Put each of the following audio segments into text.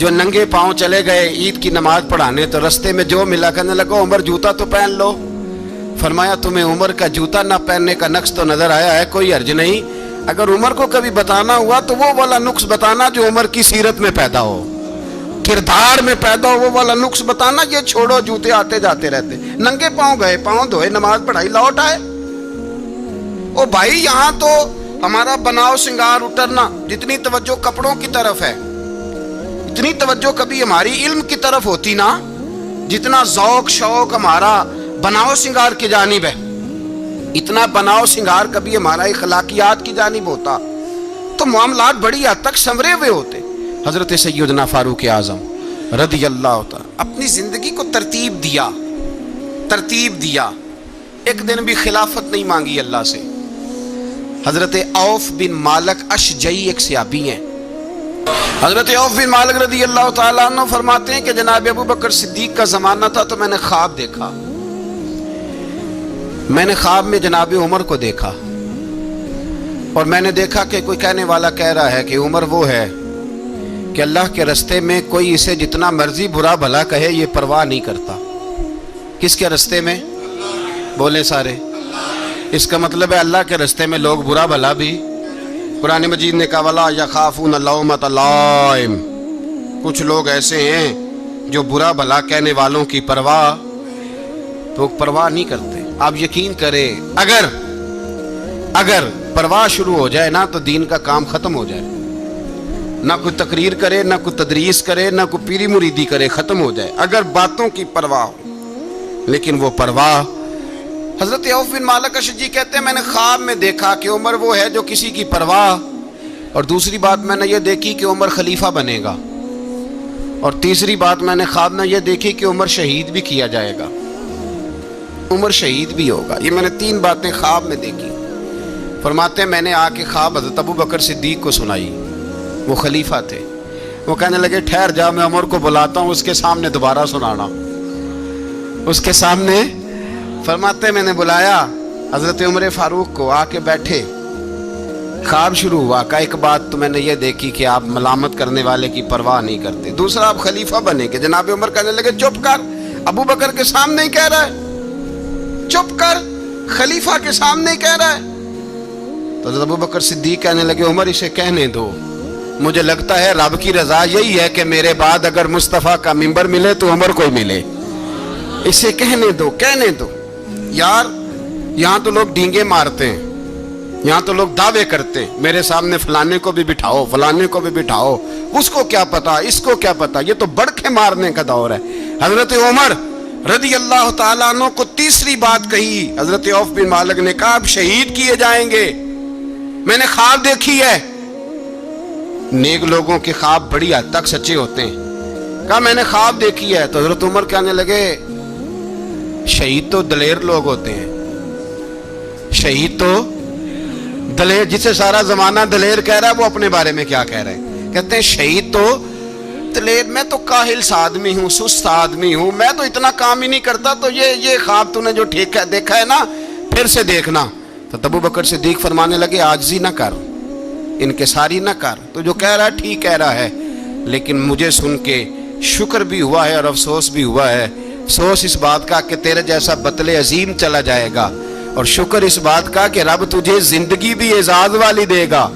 جو ننگے پاؤں چلے گئے عید کی نماز پڑھانے تو رستے میں جو ملا کہنے لگا عمر جوتا تو پہن لو. فرمایا تمہیں عمر کا جوتا نہ پہننے کا نقص تو نظر آیا ہے, کوئی حرج نہیں. اگر عمر کو کبھی بتانا ہوا تو وہ والا نقص بتانا جو عمر کی سیرت میں پیدا ہو, کردار میں پیدا ہو, وہ والا نقص بتانا. یہ چھوڑو جوتے آتے جاتے رہتے. ننگے پاؤں گئے, پاؤں دھوئے, نماز پڑھائی, لوٹ آئے. او بھائی یہاں تو ہمارا بناؤ سنگار اترنا, جتنی توجہ کپڑوں کی طرف ہے اتنی توجہ کبھی ہماری علم کی طرف ہوتی نا, جتنا ذوق شوق ہمارا بناؤ سنگار کی جانب ہے, اتنا بناؤ سنگار کبھی ہمارا اخلاقیات کی جانب ہوتا تو معاملات بڑی حد تک سنورے ہوئے ہوتے. حضرت سیدنا فاروق اعظم رضی اللہ تعالی اپنی زندگی کو ترتیب دیا. ایک دن بھی خلافت نہیں مانگی اللہ سے. حضرت عوف بن مالک اشجعی ایک صحابی ہیں. حضرت عوف بن مالک رضی اللہ تعالیٰ عنہ فرماتے ہیں کہ جناب ابو بکر صدیق کا زمانہ تھا تو میں نے خواب دیکھا. میں نے خواب میں جناب عمر کو دیکھا اور میں نے دیکھا کہ کوئی کہنے والا کہہ رہا ہے کہ عمر وہ ہے کہ اللہ کے رستے میں کوئی اسے جتنا مرضی برا بھلا کہے یہ پرواہ نہیں کرتا. کس کے رستے میں؟ بولے سارے. اس کا مطلب ہے اللہ کے رستے میں لوگ برا بھلا بھی. قرآن مجید نے کہا وَلَا يَخَافُونَ لَوْمَةَ لَائِمٍ. کچھ لوگ ایسے ہیں جو برا بھلا کہنے والوں کی پرواہ نہیں کرتے. آپ یقین کرے اگر پرواہ شروع ہو جائے نا تو دین کا کام ختم ہو جائے. نہ کوئی تقریر کرے, نہ کوئی تدریس کرے, نہ کوئی پیری مریدی کرے, ختم ہو جائے اگر باتوں کی پرواہ ہو. لیکن وہ پرواہ, حضرت عوف بن مالک اشجعی کہتے ہیں میں نے خواب میں دیکھا کہ عمر وہ ہے جو کسی کی پرواہ, اور دوسری بات میں نے یہ دیکھی کہ عمر خلیفہ بنے گا, اور تیسری بات میں نے خواب میں یہ دیکھی کہ عمر شہید بھی کیا جائے گا, عمر شہید بھی ہوگا. یہ میں نے 3 باتیں خواب میں دیکھی. فرماتے ہیں میں نے آ کے خواب حضرت ابو بکر صدیق کو سنائی. وہ خلیفہ تھے. وہ کہنے لگے ٹھہر جا, میں عمر کو بلاتا ہوں, اس کے سامنے دوبارہ سنانا. اس کے سامنے فرماتے ہیں میں نے بلایا حضرت عمر فاروق کو, آ کے بیٹھے. خواب شروع ہوا. کہا ایک بات تو میں نے یہ دیکھی کہ آپ ملامت کرنے والے کی پرواہ نہیں کرتے. دوسرا آپ خلیفہ بنے کہ جناب عمر کہنے لگے چپ کر, ابو بکر کے سامنے ہی کہہ رہا ہے, چپ کر, خلیفہ کے سامنے ہی کہہ رہا ہے. تو حضرت ابو بکر صدیق کہنے لگے عمر اسے کہنے دو, مجھے لگتا ہے رب کی رضا یہی ہے کہ میرے بعد اگر مصطفیٰ کا منبر ملے تو عمر کو ہی ملے, اسے کہنے دو. یار یہاں تو لوگ ڈینگے مارتے ہیں, یہاں تو لوگ دعوے کرتے ہیں میرے سامنے فلانے کو بھی بٹھاؤ, فلانے کو بھی بٹھاؤ, اس کو کیا پتا, اس کو کیا پتا. یہ تو بڑکے مارنے کا دور ہے. حضرت عمر رضی اللہ تعالیٰ عنہ کو تیسری بات کہی. حضرت عوف بن مالک نے کہا آپ شہید کیے جائیں گے, میں نے خواب دیکھی ہے. نیک لوگوں کے خواب بڑی حد تک سچے ہوتے ہیں. کہا میں نے خواب دیکھی ہے. تو حضرت عمر کہنے لگے شہید تو دلیر لوگ ہوتے ہیں, شہید تو دلیر, جسے سارا زمانہ دلیر کہہ رہا ہے وہ اپنے بارے میں کیا کہہ رہے ہیں. کہتے ہیں شہید تو دلیر, میں تو کاہل سا آدمی ہوں, سست آدمی ہوں, میں تو اتنا کام ہی نہیں کرتا. تو یہ خواب تو نے جو دیکھا ہے نا پھر سے دیکھنا. تو ابو بکر صدیق فرمانے لگے عاجزی نہ کر, انکساری نہ کر, تو جو کہہ رہا ہے ٹھیک کہہ رہا ہے, لیکن مجھے سن کے شکر بھی ہوا ہے اور افسوس بھی ہوا ہے. افسوس اس بات کا کہ تیرے جیسا بطل عظیم چلا جائے گا, اور شکر اس بات کا کہ رب تجھے زندگی بھی اعزاز والی دے گا,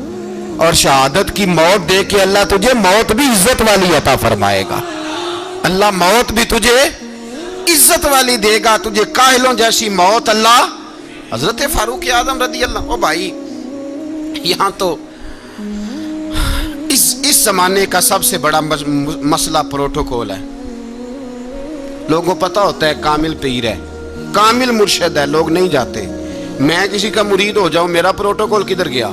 اور شہادت کی موت دے کے اللہ تجھے موت بھی عزت والی عطا فرمائے گا. اللہ موت بھی تجھے عزت والی دے گا, تجھے کاہلوں جیسی موت اللہ. حضرت فاروق اعظم رضی اللہ. او بھائی یہاں تو اس زمانے کا سب سے بڑا مسئلہ پروٹوکول ہے. لوگوں کو پتہ ہوتا ہے کامل پیر ہے, کامل مرشد ہے, لوگ نہیں جاتے. میں کسی کا مرید ہو جاؤں, میرا پروٹوکول کدھر گیا؟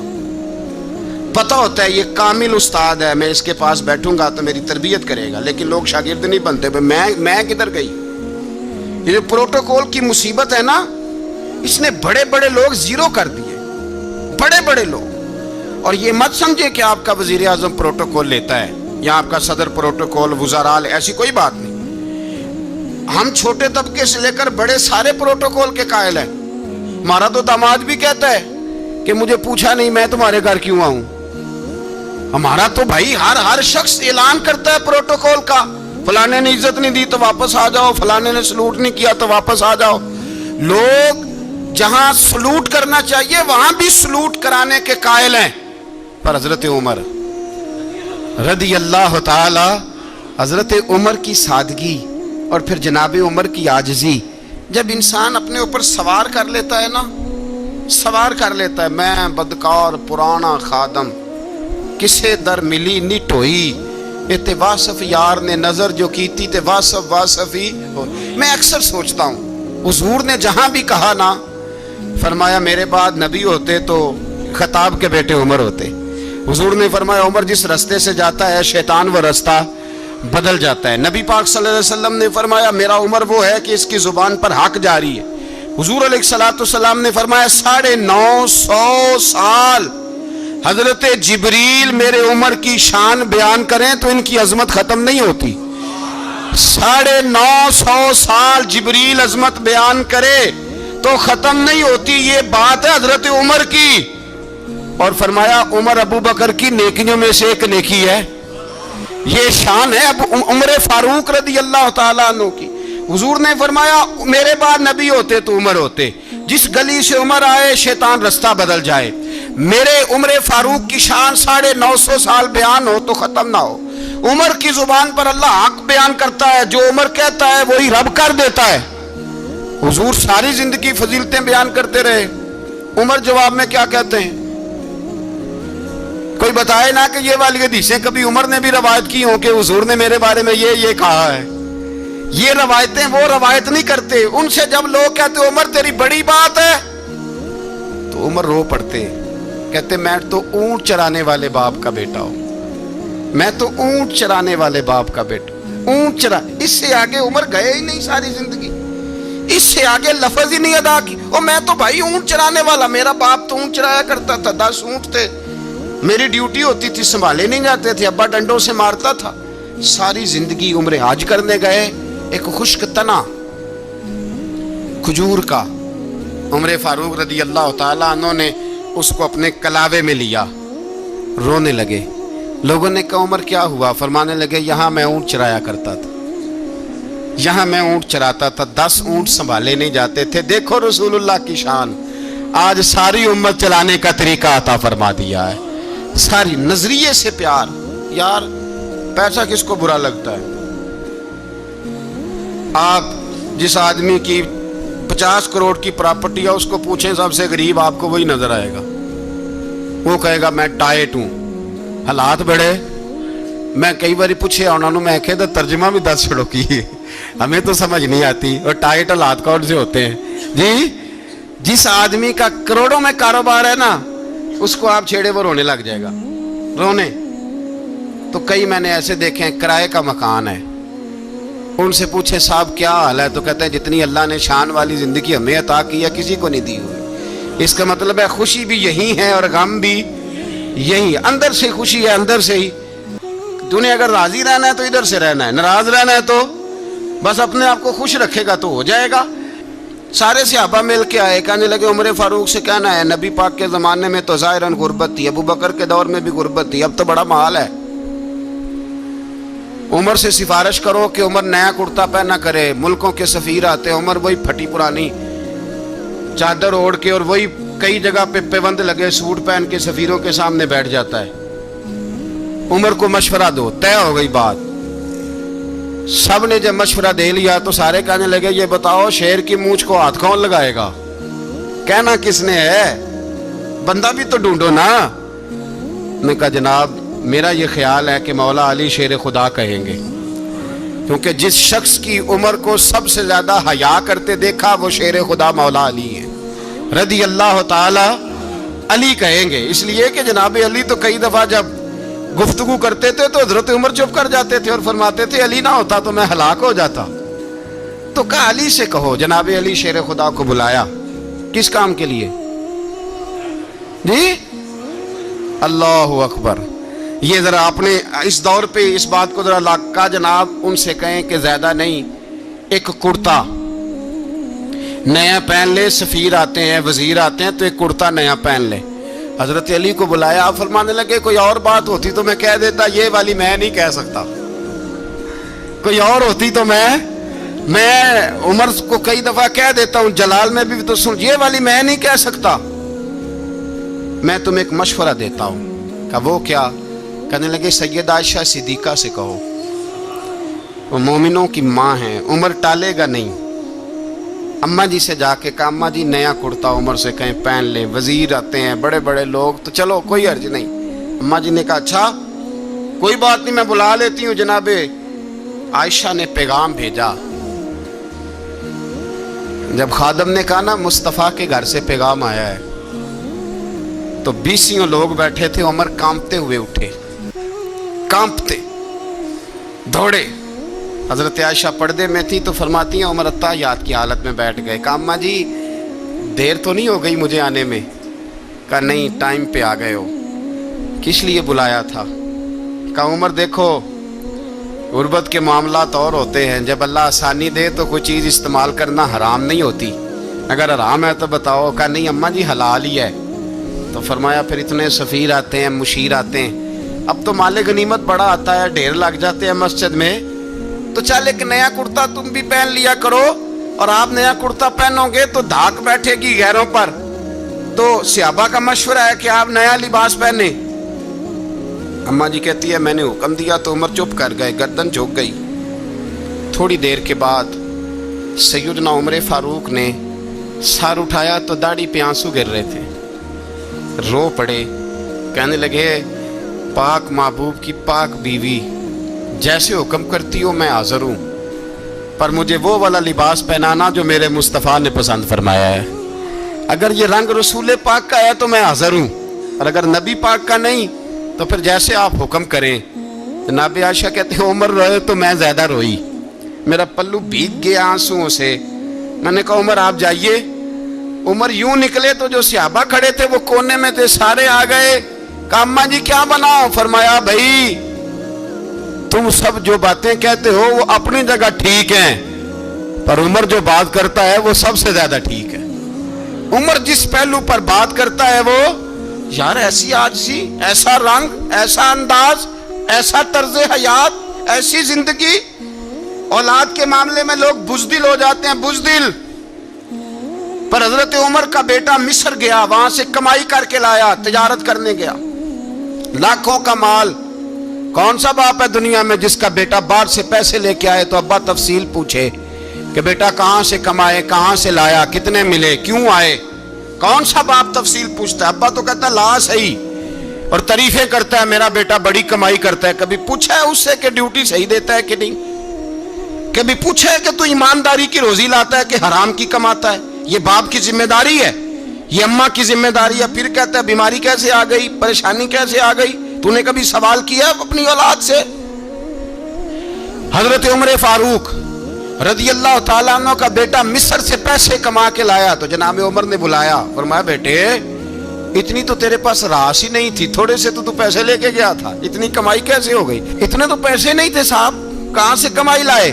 پتہ ہوتا ہے یہ کامل استاد ہے, میں اس کے پاس بیٹھوں گا تو میری تربیت کرے گا, لیکن لوگ شاگرد نہیں بنتے. میں کدھر گئی؟ یہ جو پروٹوکول کی مصیبت ہے نا, اس نے بڑے بڑے لوگ زیرو کر دیے, بڑے بڑے لوگ. اور یہ مت سمجھے کہ آپ کا وزیر اعظم پروٹوکول لیتا ہے یا آپ کا صدر پروٹوکول, وزراء, ایسی کوئی بات نہیں. ہم چھوٹے طبقے سے لے کر بڑے سارے پروٹوکول کے قائل ہیں. ہمارا تو داماد بھی کہتا ہے کہ مجھے پوچھا نہیں میں تمہارے گھر کیوں آؤں. ہمارا تو بھائی ہر شخص اعلان کرتا ہے پروٹوکول کا، فلانے نے عزت نہیں دی تو واپس آ جاؤ، فلانے نے سلوٹ نہیں کیا تو واپس آ جاؤ۔ لوگ جہاں سلوٹ کرنا چاہیے وہاں بھی سلوٹ کرانے کے قائل ہیں، پر حضرت عمر رضی اللہ تعالی، حضرت عمر کی سادگی اور پھر جناب عمر کی عاجزی، جب انسان اپنے اوپر سوار کر لیتا ہے نا، سوار کر لیتا ہے، میں بدکار پرانا خادم، کسے در ملی نٹ ہوئی، تے واصف یار نے نظر جو کیتی تے واصف ہی ہو۔ میں اکثر سوچتا ہوں حضور نے جہاں بھی کہا نا، فرمایا میرے بعد نبی ہوتے تو خطاب کے بیٹے عمر ہوتے۔ حضور نے فرمایا عمر جس رستے سے جاتا ہے شیطان وہ رستہ بدل جاتا ہے۔ نبی پاک صلی اللہ علیہ وسلم نے فرمایا میرا عمر وہ ہے کہ اس کی زبان پر حق جاری ہے۔ حضور علیہ السلام نے فرمایا 950 سال حضرت جبریل میرے عمر کی شان بیان کریں تو ان کی عظمت ختم نہیں ہوتی۔ 950 سال جبریل عظمت بیان کرے تو ختم نہیں ہوتی۔ یہ بات ہے حضرت عمر کی، اور فرمایا عمر ابو بکر کی نیکیوں میں سے ایک نیکی ہے، یہ شان ہے اب عمر فاروق رضی اللہ تعالیٰ عنہ کی۔ حضور نے فرمایا میرے بعد نبی ہوتے تو عمر ہوتے، جس گلی سے عمر آئے شیطان رستہ بدل جائے۔ میرے عمر فاروق کی شان 950 سال بیان ہو تو ختم نہ ہو۔ عمر کی زبان پر اللہ حق بیان کرتا ہے، جو عمر کہتا ہے وہی رب کر دیتا ہے۔ حضور ساری زندگی فضیلتیں بیان کرتے رہے، عمر جواب میں کیا کہتے ہیں؟ کوئی بتائے نا کہ یہ والی حدیثیں کبھی عمر نے بھی روایت کی ہوں کہ حضور نے میرے بارے میں یہ کہا ہے۔ یہ روایتیں وہ روایت نہیں کرتے، ان سے جب لوگ کہتے عمر تیری بڑی بات ہے تو عمر رو پڑتے، کہتے میں تو اونٹ چرانے والے باپ کا بیٹا ہوں، میں تو اونٹ چرانے والے باپ کا بیٹا، اونٹ چرا۔ اس سے آگے عمر گئے ہی نہیں ساری زندگی، اس سے آگے لفظ ہی نہیں ادا کی۔ اور میں تو بھائی اونٹ چرانے والا، میرا باپ تو اونٹ چرایا کرتا تھا، 10 اونٹ تھے، میری ڈیوٹی ہوتی تھی، سنبھالے نہیں جاتے تھے، ابا ڈنڈوں سے مارتا تھا۔ ساری زندگی عمر حج کرنے گئے، ایک خشک تنا کھجور کا عمر فاروق رضی اللہ تعالیٰ عنہ نے اس کو اپنے کلاوے میں لیا، رونے لگے۔ لوگوں نے کہا عمر کیا ہوا؟ فرمانے لگے یہاں میں اونٹ چرایا کرتا تھا، یہاں میں اونٹ چراتا تھا، 10 اونٹ سنبھالے نہیں جاتے تھے۔ دیکھو رسول اللہ کی شان، آج ساری امت چلانے کا طریقہ عطا فرما دیا ہے، ساری نظریے سے پیار۔ یار پیسہ کس کو برا لگتا ہے؟ آپ جس آدمی کی 50 کروڑ کی پراپرٹی ہے اس کو پوچھیں سب سے غریب، آپ کو وہی نظر آئے گا، وہ کہے گا میں ٹائٹ ہوں۔ حالات بڑے، میں کئی باری پوچھے انہوں نے، میں کہتا ترجمہ بھی 10 چھڑوں کی، ہمیں تو سمجھ نہیں آتی، اور ٹائٹ حالات کون سے ہوتے ہیں جی؟ جس آدمی کا کروڑوں میں کاروبار ہے نا، اس کو آپ چھیڑے وہ رونے لگ جائے گا، رونے۔ تو کئی میں نے ایسے دیکھے ہیں کرائے کا مکان ہے، ان سے پوچھے صاحب کیا حال ہے، تو کہتے ہیں جتنی اللہ نے شان والی زندگی ہمیں عطا کی ہے کسی کو نہیں دی ہوئی۔ اس کا مطلب ہے خوشی بھی یہی ہے اور غم بھی یہی، اندر سے خوشی ہے، اندر سے ہی۔ تُنے اگر راضی رہنا ہے تو ادھر سے رہنا ہے، ناراض رہنا ہے تو بس اپنے آپ کو خوش رکھے گا تو ہو جائے گا۔ سارے صحابہ مل کے آئے، کہنے لگے عمر فاروق سے کہنا ہے نبی پاک کے زمانے میں تو ظاہراً غربت تھی، ابو بکر کے دور میں بھی غربت تھی، اب تو بڑا محال ہے۔ عمر سے سفارش کرو کہ عمر نیا کرتا پہنا کرے، ملکوں کے سفیر آتے ہیں، عمر وہی پھٹی پرانی چادر اوڑھ کے اور وہی کئی جگہ پہ پیوند لگے سوٹ پہن کے سفیروں کے سامنے بیٹھ جاتا ہے۔ عمر کو مشورہ دو، طے ہو گئی بات۔ سب نے جب مشورہ دے لیا تو سارے کہنے لگے یہ بتاؤ شیر کی مونچھ کو ہاتھ کون لگائے گا؟ کہنا کس نے ہے؟ بندہ بھی تو ڈھونڈو نا۔ میں کہا جناب میرا یہ خیال ہے کہ مولا علی شیر خدا کہیں گے، کیونکہ جس شخص کی عمر کو سب سے زیادہ حیا کرتے دیکھا وہ شیر خدا مولا علی ہے رضی اللہ تعالی علی کہیں گے۔ اس لیے کہ جناب علی تو کئی دفعہ جب گفتگو کرتے تھے تو حضرت عمر چپ کر جاتے تھے اور فرماتے تھے علی نہ ہوتا تو میں ہلاک ہو جاتا۔ تو کہا علی سے کہو۔ جناب علی شیر خدا کو بلایا، کس کام کے لیے جی؟ اللہ اکبر۔ یہ ذرا آپ نے اس دور پہ اس بات کو ذرا لاکا جناب ان سے کہیں کہ زیادہ نہیں، ایک کرتا نیا پہن لے، سفیر آتے ہیں وزیر آتے ہیں تو ایک کرتا نیا پہن لے، حضرت علی کو بلایا. آپ فرمانے لگے کوئی اور بات ہوتی تو میں کہہ دیتا, یہ والی میں نہیں کہہ سکتا. کوئی اور ہوتی تو میں عمر کو کئی دفعہ کہہ دیتا ہوں, جلال میں بھی تو سن, یہ والی میں نہیں کہہ سکتا. میں تمہیں ایک مشورہ دیتا ہوں. کہا وہ کیا؟ کہنے لگے سیدہ عائشہ صدیقہ سے کہو, وہ مومنوں کی ماں ہیں, عمر ٹالے گا نہیں. اماں جی سے جا کے کہا اماں جی نیا کرتا عمر سے کہیں پہن لیں, وزیر آتے ہیں بڑے بڑے لوگ, تو چلو کوئی حرج نہیں. اماں جی نے کہا اچھا کوئی بات نہیں, میں بلا لیتی ہوں. جناب عائشہ نے پیغام بھیجا. جب خادم نے کہا نا مصطفیٰ کے گھر سے پیغام آیا ہے, تو 20 لوگ بیٹھے تھے. عمر کانپتے ہوئے اٹھے, کانپتے دوڑے. حضرت عائشہ پردے میں تھی تو فرماتی ہیں عمر اتحیات کی حالت میں بیٹھ گئے. کہا اماں جی دیر تو نہیں ہو گئی مجھے آنے میں؟ کہا نہیں, ٹائم پہ آ گئے ہو. کس لیے بلایا تھا؟ کہا عمر دیکھو غربت کے معاملات اور ہوتے ہیں, جب اللہ آسانی دے تو کوئی چیز استعمال کرنا حرام نہیں ہوتی, اگر حرام ہے تو بتاؤ. کہا نہیں اماں جی حلال ہی ہے. تو فرمایا پھر اتنے سفیر آتے ہیں, مشیر آتے ہیں, اب تو مال غنیمت بڑا آتا ہے, ڈھیر لگ جاتے ہیں مسجد میں, تو چل ایک نیا کرتا تم بھی پہن لیا کرو. اور آپ نیا کرتا پہنو گے تو دھاک بیٹھے گی غیروں پر. تو صحابہ کا مشورہ ہے کہ آپ نیا لباس پہنے. اماں جی کہتی ہے میں نے حکم دیا تو عمر چپ کر گئے, گردن جھک گئی. تھوڑی دیر کے بعد سیدنا عمر فاروق نے سر اٹھایا تو داڑھی پہ آنسو گر رہے تھے, رو پڑے. کہنے لگے پاک محبوب کی پاک بیوی, جیسے حکم کرتی ہو میں حاضر ہوں, پر مجھے وہ والا لباس پہنانا جو میرے مصطفیٰ نے پسند فرمایا ہے. اگر یہ رنگ رسول پاک کا ہے تو میں حاضر ہوں, اور اگر نبی پاک کا نہیں تو پھر جیسے آپ حکم کریں. جناب عائشہ کہتے ہیں عمر روئے تو میں زیادہ روئی, میرا پلو بھیگ گیا آنسوؤں سے. میں نے کہا عمر آپ جائیے. عمر یوں نکلے تو جو صحابہ کھڑے تھے وہ کونے میں تھے, سارے آ گئے. کہا اماں جی کیا بناؤ؟ فرمایا بھائی تم سب جو باتیں کہتے ہو وہ اپنی جگہ ٹھیک ہیں, پر عمر جو بات کرتا ہے وہ سب سے زیادہ ٹھیک ہے. عمر جس پہلو پر بات کرتا ہے وہ, یار ایسی عاجزی, ایسا رنگ, ایسا انداز, ایسا طرز حیات, ایسی زندگی. اولاد کے معاملے میں لوگ بزدل ہو جاتے ہیں, بزدل. پر حضرت عمر کا بیٹا مصر گیا, وہاں سے کمائی کر کے لایا, تجارت کرنے گیا, لاکھوں کا مال. کون سا باپ ہے دنیا میں جس کا بیٹا باہر سے پیسے لے کے آئے تو ابا تفصیل پوچھے کہ بیٹا کہاں سے کمائے, کہاں سے لایا, کتنے ملے, کیوں آئے؟ کون سا باپ تفصیل پوچھتا ہے؟ ابا تو کہتا ہے لا صحیح, اور تعریفیں کرتا ہے میرا بیٹا بڑی کمائی کرتا ہے. کبھی پوچھا ہے اس سے کہ ڈیوٹی صحیح دیتا ہے کہ نہیں؟ کبھی پوچھا ہے کہ تو ایمانداری کی روزی لاتا ہے کہ حرام کی کماتا ہے؟ یہ باپ کی ذمہ داری ہے, یہ اماں کی ذمہ داری ہے. پھر کہتا ہے بیماری کیسے آ گئی, پریشانی کیسے آ گئی؟ تو نے کبھی سوال کیا اپنی اولاد سے؟ حضرت عمر فاروق رضی اللہ تعالیٰ عنہ کا بیٹا مصر سے پیسے کما کے لایا تو جناب عمر نے بلایا, فرمایا بیٹے اتنی تو تیرے پاس راس ہی نہیں تھی, تھوڑے سے تو پیسے لے کے گیا تھا, اتنی کمائی کیسے ہو گئی؟ اتنے تو پیسے نہیں تھے صاحب, کہاں سے کمائی لائے؟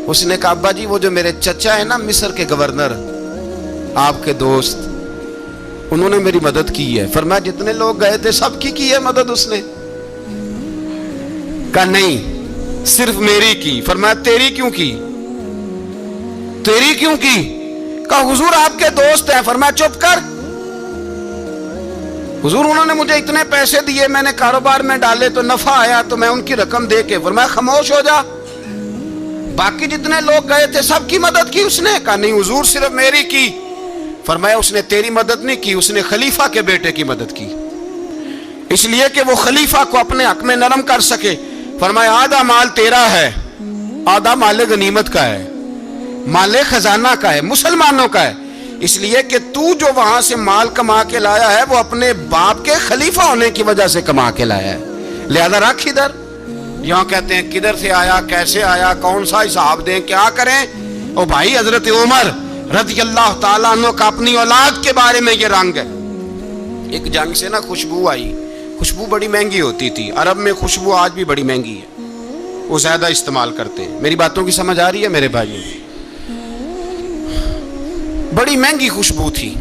اس نے کہا ابا جی وہ جو میرے چچا ہے نا مصر کے گورنر, آپ کے دوست, انہوں نے میری مدد کی ہے. فرمایا جتنے لوگ گئے تھے سب کی ہے مدد اس نے؟ کہا نہیں صرف میری کی. فرمایا تیری کیوں کی؟ تیری کیوں کی؟ کہا حضور آپ کے دوست ہیں. فرمایا چپ کر, حضور انہوں نے مجھے اتنے پیسے دیے, میں نے کاروبار میں ڈالے تو نفع آیا تو میں ان کی رقم دے کے. فرمایا خاموش ہو جا, باقی جتنے لوگ گئے تھے سب کی مدد کی اس نے؟ کہا نہیں حضور صرف میری کی. فرمایا اس نے تیری مدد نہیں کی, اس نے خلیفہ کے بیٹے کی مدد کی, اس لیے کہ وہ خلیفہ کو اپنے حق میں نرم کر سکے. فرمایا آدھا مال تیرا ہے, آدھا مال غنیمت کا ہے, مال خزانہ کا ہے, مسلمانوں کا ہے, اس لیے کہ تو جو وہاں سے مال کما کے لایا ہے وہ اپنے باپ کے خلیفہ ہونے کی وجہ سے کما کے لایا ہے, لہذا رکھ ادھر. یہاں کہتے ہیں کدھر سے آیا, کیسے آیا, کون سا حساب دیں, کیا کریں؟ او بھائی حضرت عمر رضی اللہ تعالیٰ عنہ کا اپنی اولاد کے بارے میں یہ رنگ ہے. ایک جنگ سے نا خوشبو آئی, خوشبو بڑی مہنگی ہوتی تھی, عرب میں خوشبو آج بھی بڑی مہنگی ہے, وہ زیادہ استعمال کرتے ہیں. میری باتوں کی سمجھ آ رہی ہے میرے بھائیوں؟ بڑی مہنگی خوشبو تھی.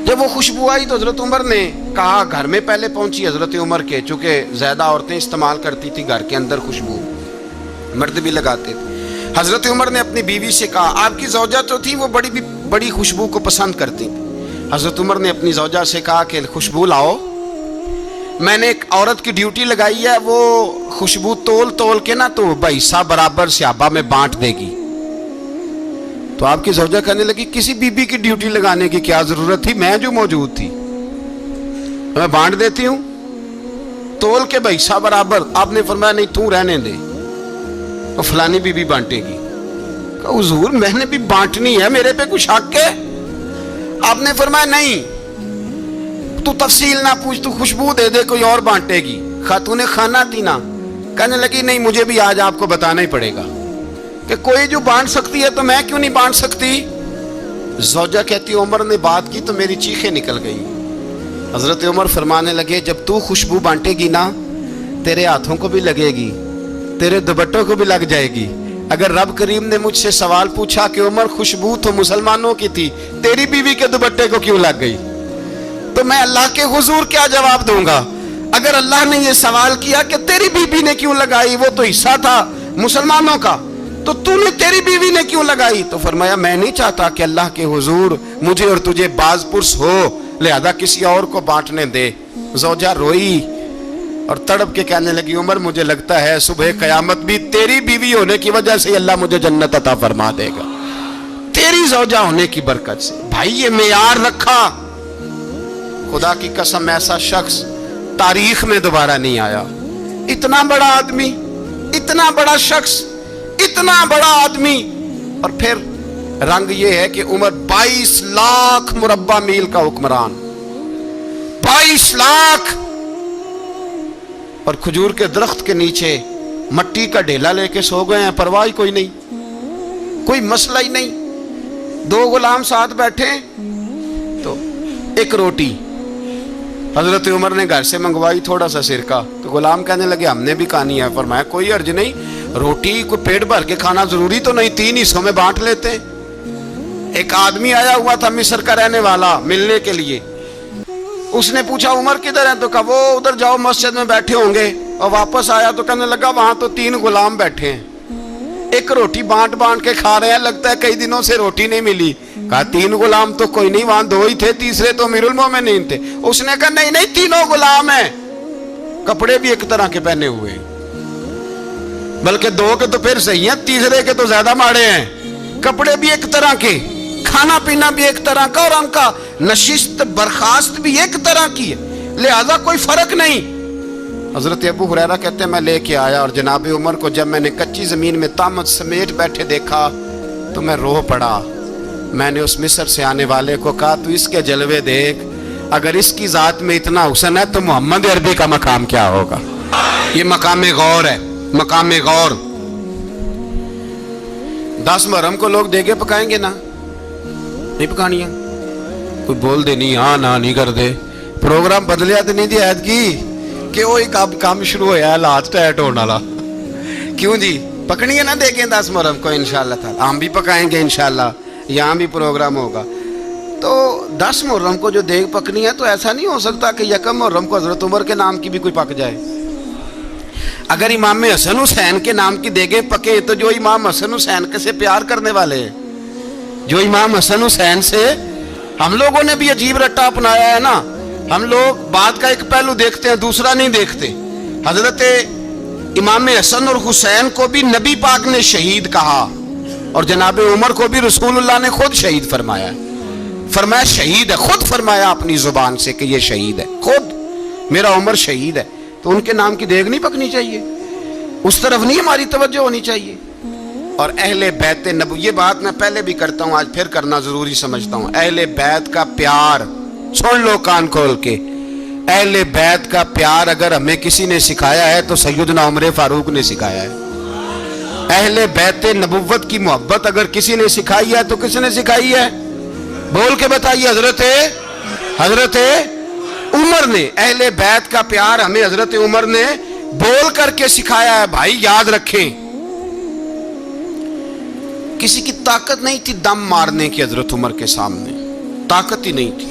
جب وہ خوشبو آئی تو حضرت عمر نے کہا, گھر میں پہلے پہنچی حضرت عمر کے, چونکہ زیادہ عورتیں استعمال کرتی تھی گھر کے اندر خوشبو, مرد بھی لگاتے تھے. حضرت عمر نے اپنی بیوی سے کہا, آپ کی زوجہ تو تھی وہ بڑی خوشبو کو پسند کرتی تھی. حضرت عمر نے اپنی زوجہ سے کہا کہ خوشبو لاؤ, میں نے ایک عورت کی ڈیوٹی لگائی ہے, وہ خوشبو تول کے نا تو حصہ برابر صحابہ میں بانٹ دے گی. تو آپ کی زوجہ کہنے لگی, کسی بی بی کی ڈیوٹی لگانے کی کیا ضرورت تھی, میں جو موجود تھی میں بانٹ دیتی ہوں تول کے حصہ برابر. آپ نے فرمایا نہیں تو رہنے دے, اور فلانی بی بی بانٹے گی. کہا حضور میں نے بھی بانٹنی ہے, میرے پہ کچھ حق ہے؟ آپ نے فرمایا نہیں, تو تفصیل نہ پوچھ, تو خوشبو دے دے, کوئی اور بانٹے گی. خاتون خانہ تھی نا, کہنے لگی نہیں مجھے بھی آج آپ کو بتانا ہی پڑے گا کہ کوئی جو بانٹ سکتی ہے تو میں کیوں نہیں بانٹ سکتی. زوجہ کہتی عمر نے بات کی تو میری چیخیں نکل گئی. حضرت عمر فرمانے لگے, جب تو خوشبو بانٹے گی نا تیرے ہاتھوں کو بھی لگے گی, تیرے دوپٹوں کو بھی لگ جائے گی. اگر رب کریم نے مجھ سے سوال پوچھا کہ عمر خوشبو تو مسلمانوں کی تھی, تیری بیوی کے دوپٹے کو کیوں لگ گئی, تو میں اللہ کے حضور کیا جواب دوں گا؟ اگر اللہ نے یہ سوال کیا کہ تیری بیوی نے کیوں لگائی, وہ تو حصہ تھا مسلمانوں کا, تو نے تیری بیوی نے کیوں لگائی؟ تو فرمایا میں نہیں چاہتا کہ اللہ کے حضور مجھے اور تجھے باز پرس ہو, لہذا کسی اور کو بانٹنے دے. زوجہ روئی اور تڑپ کے کہنے لگی, عمر مجھے لگتا ہے صبح قیامت بھی تیری بیوی ہونے کی وجہ سے اللہ مجھے جنت عطا فرما دے گا, تیری زوجہ ہونے کی برکت سے. بھائی یہ معیار رکھا, خدا کی قسم ایسا شخص تاریخ میں دوبارہ نہیں آیا. اتنا بڑا آدمی, اتنا بڑا شخص, اتنا بڑا آدمی, اور پھر رنگ یہ ہے کہ عمر 22 لاکھ مربع میل کا حکمران, 22 لاکھ, اور کھجور کے درخت کے نیچے مٹی کا ڈھیلا لے کے سو گئے ہیں, پرواہ کوئی نہیں, کوئی مسئلہ ہی نہیں. 2 غلام ساتھ بیٹھے تو ایک روٹی حضرت عمر نے گھر سے منگوائی, تھوڑا سا سرکہ, تو غلام کہنے لگے ہم نے بھی کھانی ہے. فرمایا کوئی حرج نہیں, روٹی کو پیٹ بھر کے کھانا ضروری تو نہیں, 3 حصوں میں بانٹ لیتے. ایک آدمی آیا ہوا تھا مصر کا رہنے والا ملنے کے لیے, اس نے پوچھا عمر کدھر ہے, تو کہا وہ ادھر جاؤ مسجد میں بیٹھے ہوں گے. اور واپس آیا تو کہنے لگا وہاں تو 3 غلام بیٹھے ہیں, ایک روٹی بانٹ کے کھا رہے ہیں, لگتا ہے کئی دنوں سے روٹی نہیں ملی. کہا 3 غلام تو کوئی نہیں, وہاں 2 ہی تھے, تیسرے تو امیر المومنین تھے. اس نے کہا نہیں 3 غلام ہیں, کپڑے بھی ایک طرح کے پہنے ہوئے, بلکہ 2 کے تو پھر صحیح ہیں, تیسرے کے تو زیادہ ماڑے ہیں. کپڑے بھی ایک طرح کے, کھانا پینا بھی ایک طرح کا, اور ان کا نشست برخاست بھی ایک طرح کی ہے, لہذا کوئی فرق نہیں. حضرت ابو ہریرہ کہتے ہیں میں لے کے آیا, اور جناب عمر کو جب میں نے کچی زمین میں تامت سمیٹ بیٹھے دیکھا تو میں رو پڑا. میں نے اس مصر سے آنے والے کو کہا تو اس کے جلوے دیکھ, اگر اس کی ذات میں اتنا حسن ہے تو محمد عربی کا مقام کیا ہوگا. یہ مقام غور ہے, مقام غور. 10 محرم کو لوگ دیگے پکائیں گے نا, نہیں پکانی ہے, کوئی بول دے نہیں, ہاں نہ نہیں کر دے, پروگرام بدلیا تو نہیں دی عید کی کہ وہ ایک کام شروع ہوا ہے لات ٹائٹ ہونے والا. کیوں جی, پکنی ہے نا دیکھیں 10 محرم کو انشاءاللہ تعالی, ہم بھی پکائیں گے انشاءاللہ, یہاں بھی پروگرام ہوگا. تو 10 محرم کو جو دیگ پکنی ہے تو ایسا نہیں ہو سکتا کہ 1 محرم کو حضرت عمر کے نام کی بھی کوئی پک جائے. اگر امام حسن حسین کے نام کی دیگیں پکے تو جو امام حسن حسین کے سے پیار کرنے والے ہیں, جو امام حسن حسین سے, ہم لوگوں نے بھی عجیب رٹا اپنایا ہے نا, ہم لوگ بات کا ایک پہلو دیکھتے ہیں دوسرا نہیں دیکھتے. حضرت امام حسن اور حسین کو بھی نبی پاک نے شہید کہا, اور جناب عمر کو بھی رسول اللہ نے خود شہید فرمایا. فرمایا شہید ہے, خود فرمایا اپنی زبان سے کہ یہ شہید ہے, خود میرا عمر شہید ہے. تو ان کے نام کی دیگ نہیں پکنی چاہیے, اس طرف نہیں ہماری توجہ ہونی چاہیے. اور اہل بیت نبوی, یہ بات میں پہلے بھی کرتا ہوں, آج پھر کرنا ضروری سمجھتا ہوں. اہل بیت کا پیار, سن لو کان کھول کے, اہل بیت کا پیار اگر ہمیں کسی نے سکھایا ہے تو سیدنا عمر فاروق نے سکھایا ہے. اہل بیت نبوت کی محبت اگر کسی نے سکھائی ہے تو کس نے سکھائی ہے؟ بول کے بتائیے. حضرت عمر نے. اہل بیت کا پیار ہمیں حضرت عمر نے بول کر کے سکھایا ہے. بھائی یاد رکھیں, کسی کی طاقت نہیں تھی دم مارنے کی حضرت عمر کے سامنے, طاقت ہی نہیں تھی.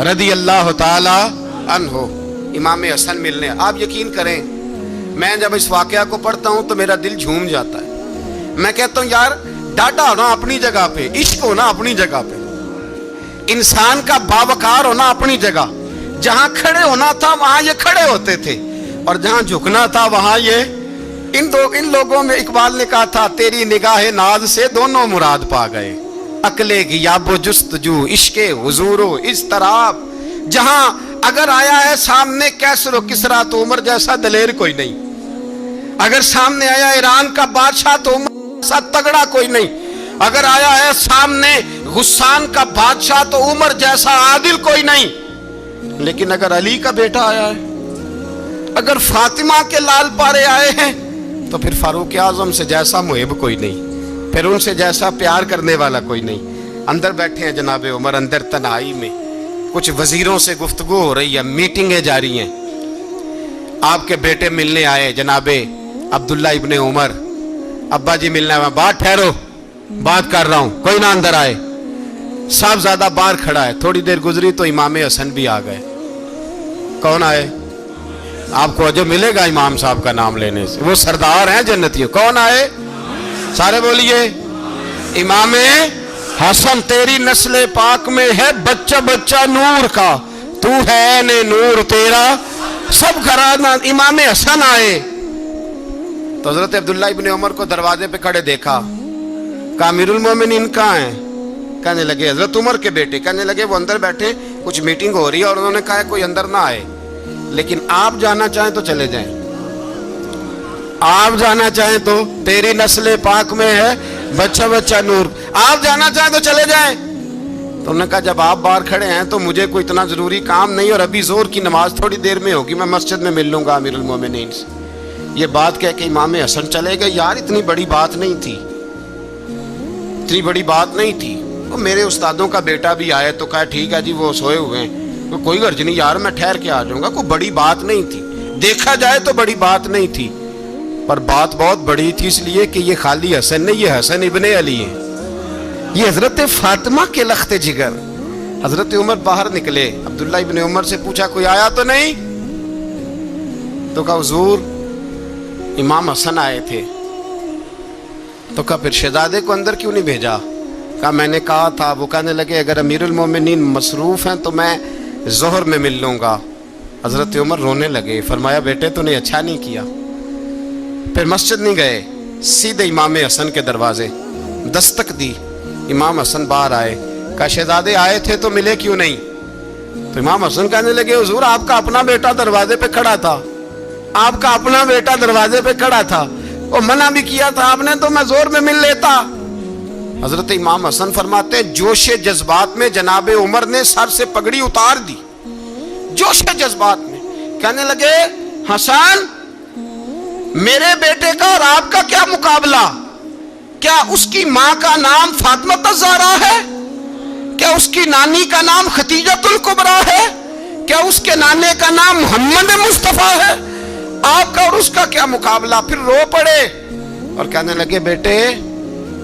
رضی اللہ تعالی عنہ، امام حسن ملنے۔ آپ یقین کریں میں جب اس واقعہ کو پڑھتا ہوں تو میرا دل جھوم جاتا ہے۔ میں کہتا ہوں یار ڈاڈا ہونا اپنی جگہ پہ، عشق ہونا اپنی جگہ پہ، انسان کا باوقار ہونا اپنی جگہ، جہاں کھڑے ہونا تھا وہاں یہ کھڑے ہوتے تھے، اور جہاں جھکنا تھا وہاں یہ ان لوگوں میں اقبال نے کہا تھا تیری نگاہ ناز سے دونوں مراد پا گئے، عقل غیاب و جستجو، عشق حضور و اضطراب۔ جہاں اگر آیا ہے سامنے کیسر و کسرا تو عمر جیسا دلیر کوئی نہیں، اگر سامنے آیا ایران کا بادشاہ تو عمر جیسا تگڑا کوئی نہیں، اگر آیا ہے سامنے غسان کا بادشاہ تو عمر جیسا عادل کوئی نہیں، لیکن اگر علی کا بیٹا آیا ہے، اگر فاطمہ کے لال پارے آئے ہیں تو پھر فاروق اعظم سے جیسا محب کوئی نہیں، پھر ان سے جیسا پیار کرنے والا کوئی نہیں۔ اندر بیٹھے ہیں جناب عمر، اندر تنہائی میں کچھ وزیروں سے گفتگو ہو رہی ہے، میٹنگیں جاری ہیں۔ آپ کے بیٹے ملنے آئے جناب عبداللہ ابن عمر، ابا جی ملنے آئے، بات ٹھہرو بات کر رہا ہوں، کوئی نہ اندر آئے۔ صاحبزادہ باہر کھڑا ہے، تھوڑی دیر گزری تو امام حسن بھی آ گئے۔ کون آئے؟ آپ کو جو ملے گا امام صاحب کا نام لینے سے، وہ سردار ہیں جنتیوں۔ کون آئے؟ سارے بولیے امام حسن، تیری نسل پاک میں ہے بچہ بچہ نور کا، تو ہے نے نور تیرا سب گھرانہ۔ امام حسن آئے تو حضرت عبداللہ ابن عمر کو دروازے پہ کھڑے دیکھا، کہا امیر المومنین کہاں ہیں؟ کہنے لگے حضرت عمر کے بیٹے، کہنے لگے وہ اندر بیٹھے، کچھ میٹنگ ہو رہی ہے، اور انہوں نے کہا کوئی اندر نہ آئے، لیکن آپ جانا چاہیں تو چلے جائیں، آپ جانا چاہیں تو، تیری نسل پاک میں ہے بچہ بچہ نور، آپ جانا چاہیں تو چلے جائیں۔ تو انہوں نے کہا جب آپ باہر کھڑے ہیں تو مجھے کوئی اتنا ضروری کام نہیں، اور ابھی زور کی نماز تھوڑی دیر میں ہوگی، میں مسجد میں مل لوں گا امیر المومنین سے۔ یہ بات کہہ کے امام حسن چلے گئے۔ یار اتنی بڑی بات نہیں تھی، اتنی بڑی بات نہیں تھی۔ وہ میرے استادوں کا بیٹا بھی آئے تو کہا ٹھیک ہے جی وہ سوئے ہوئے ہیں، کوئی غرض نہیں یار میں ٹھہر کے آ جاؤں گا، کوئی بڑی بات نہیں تھی، دیکھا جائے تو بڑی بات نہیں تھی، پر بات بہت بڑی تھی، اس لیے کہ یہ خالی حسن نہیں، یہ حسن ابن علی ہے، یہ حضرت فاطمہ کے لخت جگر۔ حضرت عمر باہر نکلے، عبداللہ ابن عمر سے پوچھا کوئی آیا تو نہیں؟ تو کہا حضور امام حسن آئے تھے۔ تو کہا پھر شہزادے کو اندر کیوں نہیں بھیجا؟ کہا میں نے کہا تھا۔ وہ کہنے لگے اگر امیر المومنین مصروف ہیں تو میں ظہر میں مل لوں گا۔ حضرت عمر رونے لگے، فرمایا بیٹے تو نے اچھا نہیں کیا۔ پھر مسجد نہیں گئے، سیدھے امام حسن کے دروازے دستک دی، امام حسن باہر آئے، کہا شہزادے آئے تھے تو ملے کیوں نہیں؟ تو امام حسن کہنے لگے حضور آپ کا اپنا بیٹا دروازے پہ کھڑا تھا، آپ کا اپنا بیٹا دروازے پہ کھڑا تھا، وہ منع بھی کیا تھا آپ نے تو میں زور میں مل لیتا۔ حضرت امام حسن فرماتے جوش جذبات میں جناب عمر نے سر سے پگڑی اتار دی، جوش جذبات میں کہنے لگے حسن میرے بیٹے کا اور آپ کا کیا مقابلہ؟ کیا اس کی ماں کا نام فاطمہ الزہرا ہے؟ کیا اس کی نانی کا نام خدیجۃ الکبریٰ ہے؟ کیا اس کے نانے کا نام محمد مصطفیٰ ہے؟ آپ کا اور اس کا کیا مقابلہ؟ پھر رو پڑے اور کہنے لگے بیٹے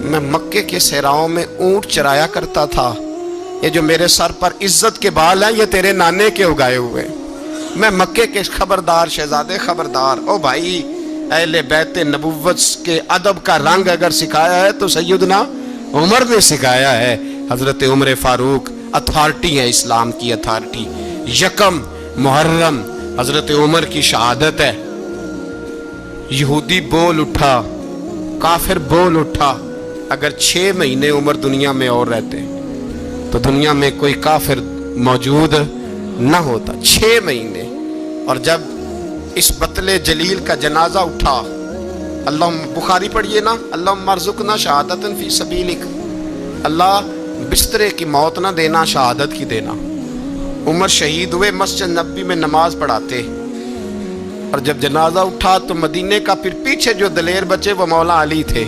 میں مکے کے صحراؤں میں اونٹ چرایا کرتا تھا، یہ جو میرے سر پر عزت کے بال ہیں یہ تیرے نانے کے اگائے ہوئے، میں مکے کے خبردار شہزادے خبردار۔ او بھائی اہل بیت نبوت کے ادب کا رنگ اگر سکھایا ہے تو سیدنا عمر نے سکھایا ہے۔ حضرت عمر فاروق اتھارٹی ہے، اسلام کی اتھارٹی۔ یکم محرم حضرت عمر کی شہادت ہے۔ یہودی بول اٹھا، کافر بول اٹھا، اگر 6 مہینے عمر دنیا میں اور رہتے تو دنیا میں کوئی کافر موجود نہ ہوتا۔ 6 مہینے۔ اور جب اس بطل جلیل کا جنازہ اٹھا، اللہم بخاری پڑھیے نا، اللہم ارزقنا شہادتا فی سبیلک، اللہ بسترے کی موت نہ دینا، شہادت کی دینا۔ عمر شہید ہوئے، مسجد نبوی میں نماز پڑھاتے، اور جب جنازہ اٹھا تو مدینے کا پھر پیچھے جو دلیر بچے وہ مولا علی تھے۔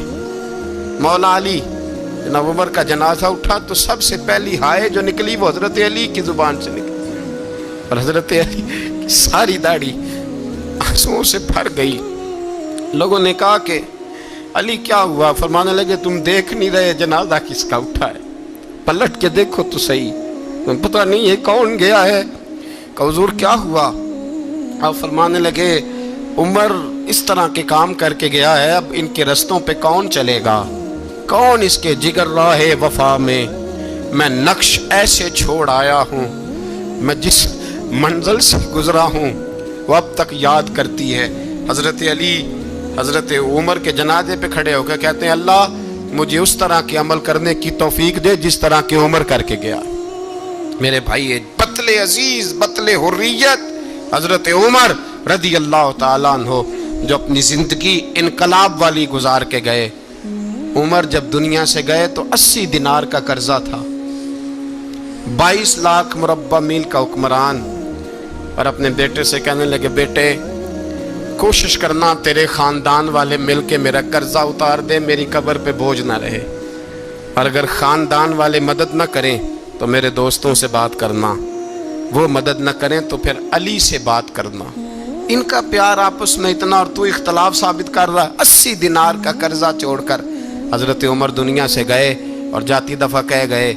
مولا علی، جناب عمر کا جنازہ اٹھا تو سب سے پہلی ہائے جو نکلی وہ حضرت علی کی زبان سے نکلی، اور حضرت علی کی ساری داڑھی آنسوؤں سے بھر گئی۔ لوگوں نے کہا کہ علی کیا ہوا؟ فرمانے لگے تم دیکھ نہیں رہے جنازہ کس کا اٹھا ہے، پلٹ کے دیکھو تو صحیح، پتہ نہیں یہ کون گیا ہے. کہ حضور کیا ہوا؟ آپ فرمانے لگے عمر اس طرح کے کام کر کے گیا ہے، اب ان کے رستوں پہ کون چلے گا؟ کون اس کے جگر راہ وفا میں نقش ایسے چھوڑ آیا ہوں، میں جس منزل سے گزرا ہوں وہ اب تک یاد کرتی ہے. حضرت علی حضرت عمر کے جنازے پہ کھڑے ہو کے کہتے ہیں اللہ مجھے اس طرح کے عمل کرنے کی توفیق دے جس طرح کے عمر کر کے گیا. میرے بھائی بطل عزیز بطل حریت حضرت عمر رضی اللہ تعالیٰ عنہ جو اپنی زندگی انقلاب والی گزار کے گئے. عمر جب دنیا سے گئے تو 80 دینار کا قرضہ تھا، 22 لاکھ مربع میل کا حکمران، اور اپنے بیٹے سے کہنے لگے بیٹے کوشش کرنا تیرے خاندان والے مل کے میرا قرضہ اتار دے، میری قبر پہ بوجھ نہ رہے، اور اگر خاندان والے مدد نہ کریں تو میرے دوستوں سے بات کرنا، وہ مدد نہ کریں تو پھر علی سے بات کرنا. ان کا پیار آپس میں اتنا، اور تو اختلاف ثابت کر رہا. 80 دینار کا قرضہ چھوڑ کر حضرت عمر دنیا سے گئے اور جاتی دفعہ کہہ گئے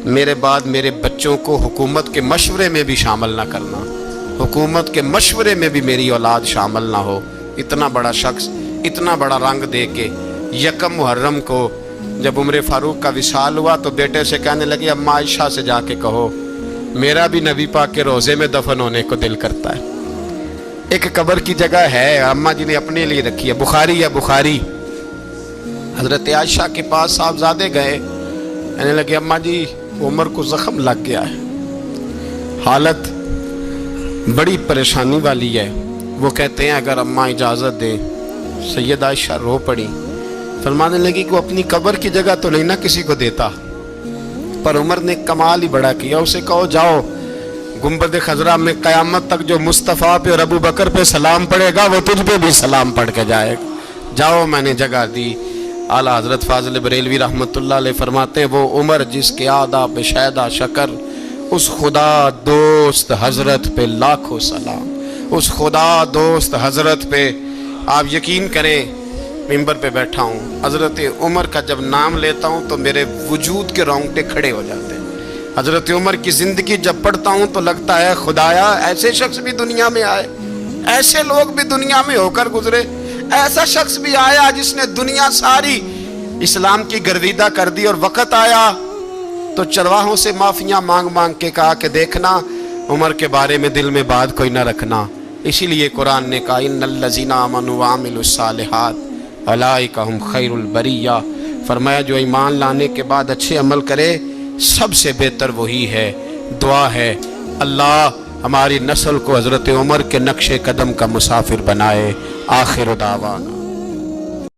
میرے بعد میرے بچوں کو حکومت کے مشورے میں بھی شامل نہ کرنا، حکومت کے مشورے میں بھی میری اولاد شامل نہ ہو. اتنا بڑا شخص اتنا بڑا رنگ دے کے یکم محرم کو جب عمر فاروق کا وصال ہوا تو بیٹے سے کہنے لگے اماں عائشہ سے جا کے کہو میرا بھی نبی پاک کے روزے میں دفن ہونے کو دل کرتا ہے. ایک قبر کی جگہ ہے اماں جی نے اپنے لیے رکھی ہے، بخاری ہے بخاری. حضرت عائشہ کے پاس صاحبزادے گئے، کہنے لگے اماں جی عمر کو زخم لگ گیا ہے، حالت بڑی پریشانی والی ہے. وہ کہتے ہیں اگر اماں اجازت دیں. سید عائشہ رو پڑی، فرمانے لگی کہ اپنی قبر کی جگہ تو نہیں نہ کسی کو دیتا، پر عمر نے کمال ہی بڑا کیا. اسے کہو جاؤ گنبد خضرا میں قیامت تک جو مصطفیٰ پہ اور ابو بکر پہ سلام پڑے گا وہ تجھ پہ بھی سلام پڑھ کے جائے گا. جاؤ میں نے جگہ دی. اعلیٰ حضرت فاضل بریلوی رحمۃ اللہ علیہ فرماتے ہیں وہ عمر جس کے آداب شیدہ شکر، اس خدا دوست حضرت پہ لاکھوں سلام. اس خدا دوست حضرت پہ آپ یقین کریں ممبر پہ بیٹھا ہوں، حضرت عمر کا جب نام لیتا ہوں تو میرے وجود کے رونگٹے کھڑے ہو جاتے ہیں. حضرت عمر کی زندگی جب پڑھتا ہوں تو لگتا ہے خدایا ایسے شخص بھی دنیا میں آئے، ایسے لوگ بھی دنیا میں ہو کر گزرے، ایسا شخص بھی آیا جس نے دنیا ساری اسلام کی گرویدہ کر دی، اور وقت آیا تو چرواہوں سے معافیاں مانگ مانگ کے کہا کہ دیکھنا عمر کے بارے میں دل میں بات کوئی نہ رکھنا. اسی لیے قرآن نے کہا ان الذین آمنوا وعملوا الصالحات اولئک ھم خیر البریہ. فرمایا جو ایمان لانے کے بعد اچھے عمل کرے سب سے بہتر وہی ہے. دعا ہے اللہ ہماری نسل کو حضرت عمر کے نقش قدم کا مسافر بنائے. آخر دعوانا